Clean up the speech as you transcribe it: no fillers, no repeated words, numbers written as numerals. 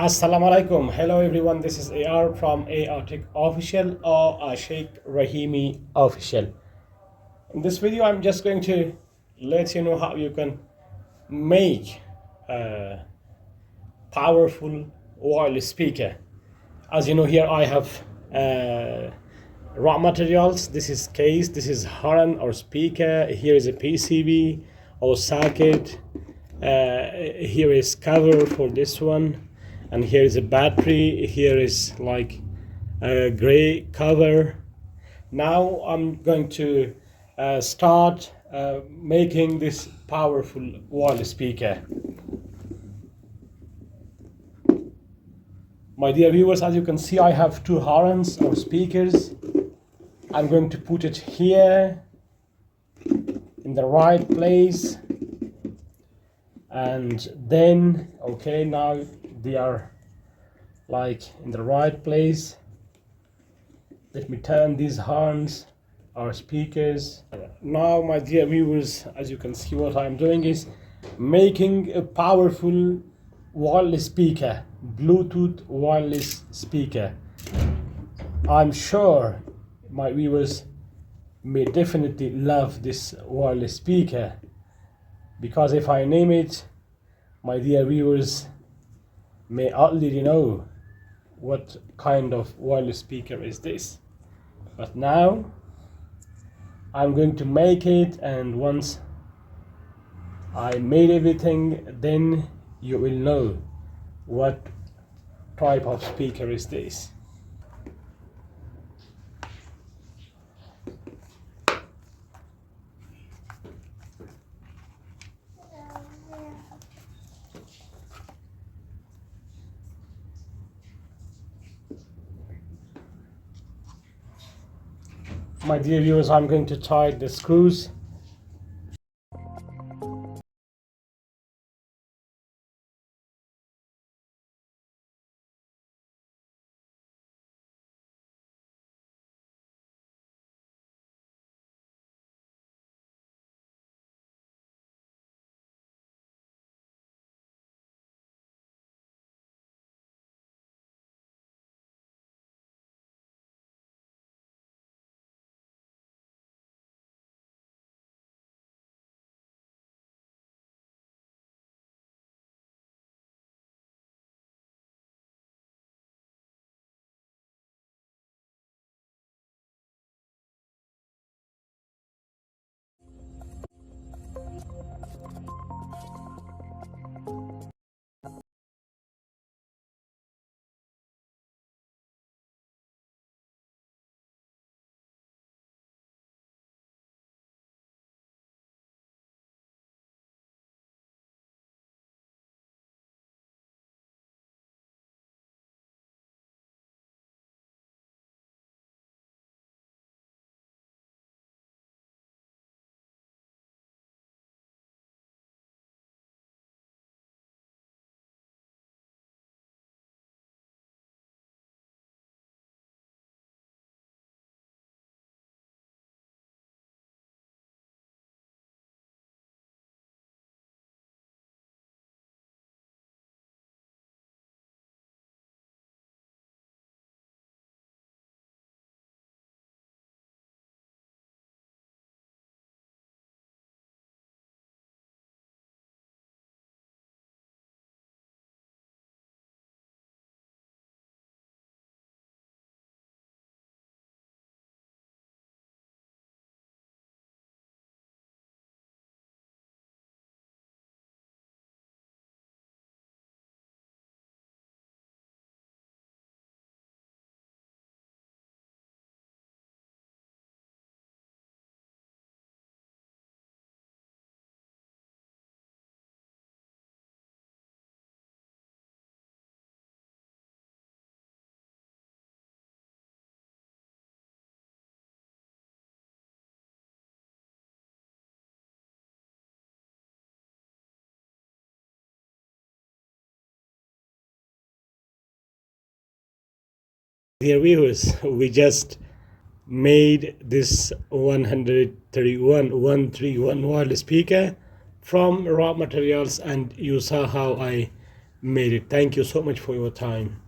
Assalamu alaikum. Hello everyone. This is AR from AR Tech Official or Sheikh Rahimi Official. In this video, I'm just going to let you know how you can make a powerful wireless speaker. As you know, here I have raw materials. This is case, this is horn or speaker. Here is a PCB or socket. Here is cover for this one, and here is a battery. Here is like a gray cover. Now I'm going to start making this powerful wireless speaker. My dear viewers, as you can see, I have two horns or speakers. I'm going to put it here in the right place, and then okay, now they are like in the right place. Let me turn these horns or speakers. Now, my dear viewers, as you can see, what I'm doing is making a powerful wireless speaker, Bluetooth wireless speaker. I'm sure my viewers may definitely love this wireless speaker, because if I name it, my dear viewers may already know what kind of wireless speaker is this. But now I'm going to make it, and once I made everything, then you will know what type of speaker is this. My dear viewers, I'm going to tie the screws. Dear viewers, we just made this 131 wireless speaker from raw materials, and you saw how I made it. Thank you so much for your time.